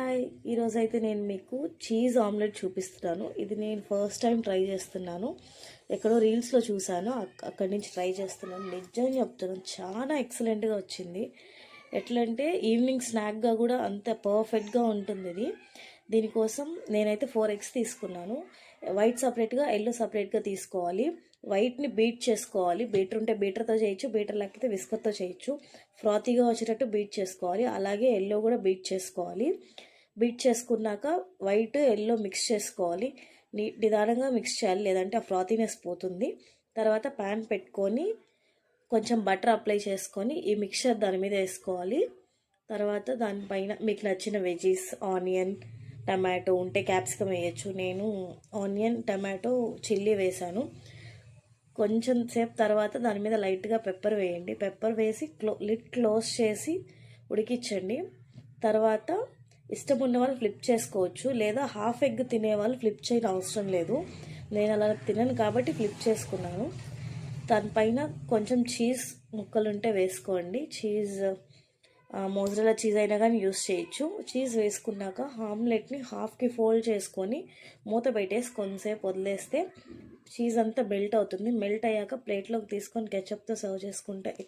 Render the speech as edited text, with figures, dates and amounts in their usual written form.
Hi, ఈరోజైతే నేను మీకు చీజ్ ఆమ్లెట్ చూపిస్తున్నాను. ఇది నేను ఫస్ట్ టైం ట్రై చేస్తున్నాను. ఎక్కడో రీల్స్లో చూశాను, అక్కడి నుంచి ట్రై చేస్తున్నాను. నిజంగా చెప్తున్నాను, చాలా ఎక్సలెంట్గా వచ్చింది. ఎట్లంటే ఈవినింగ్ స్నాక్గా కూడా అంత పర్ఫెక్ట్గా ఉంటుంది ఇది. దీనికోసం నేనైతే 4 eggs తీసుకున్నాను. వైట్ సపరేట్గా, ఎల్లో సపరేట్గా తీసుకోవాలి. వైట్ని బీట్ చేసుకోవాలి. బీటర్ ఉంటే బీటర్తో చేయొచ్చు, బీటర్ లేకపోతే విస్కర్తో చేయొచ్చు. ఫ్రాతీగా వచ్చేటట్టు బీట్ చేసుకోవాలి. అలాగే ఎల్లో కూడా బీట్ చేసుకోవాలి. బీట్ చేసుకున్నాక వైట్ ఎల్లో మిక్స్ చేసుకోవాలి. నిదానంగా మిక్స్ చేయాలి, లేదంటే ఆ ఫ్రాతీనెస్ పోతుంది. తర్వాత ప్యాన్ పెట్టుకొని కొంచెం బటర్ అప్లై చేసుకొని ఈ మిక్చర్ దాని మీద వేసుకోవాలి. తర్వాత దానిపైన మీకు నచ్చిన వెజీస్, ఆనియన్, టమాటో ఉంటే క్యాప్సికమ్ వేయచ్చు. నేను ఆనియన్, టమాటో, చిల్లీ వేసాను. కొంచెం సేపు తర్వాత దాని మీద లైట్గా పెప్పర్ వేయండి. పెప్పర్ వేసి లిడ్ క్లోజ్ చేసి ఉడికించండి. తర్వాత ఇష్టం ఉన్న వాళ్ళు ఫ్లిప్ చేసుకోవచ్చు, లేదా హాఫ్ ఎగ్ తినేవాళ్ళు ఫ్లిప్ చేయని అవసరం లేదు. నేను అలా తినను కాబట్టి ఫ్లిప్ చేసుకున్నాను. దానిపైన కొంచెం చీజ్ ముక్కలు ఉంటే వేసుకోండి. చీజ్ మోజరెల్లా చీజ్ అయినా కానీ యూస్ చేయొచ్చు. చీజ్ వేసుకున్నాక ఆమ్లెట్ని హాఫ్కి ఫోల్డ్ చేసుకొని మూత పెట్టేసి కొంతసేపు వదిలేస్తే చీజ్ అంతా మెల్ట్ అవుతుంది. మెల్ట్ అయ్యాక ప్లేట్లోకి తీసుకొని కెచప్తో సర్వ్ చేసుకుంటే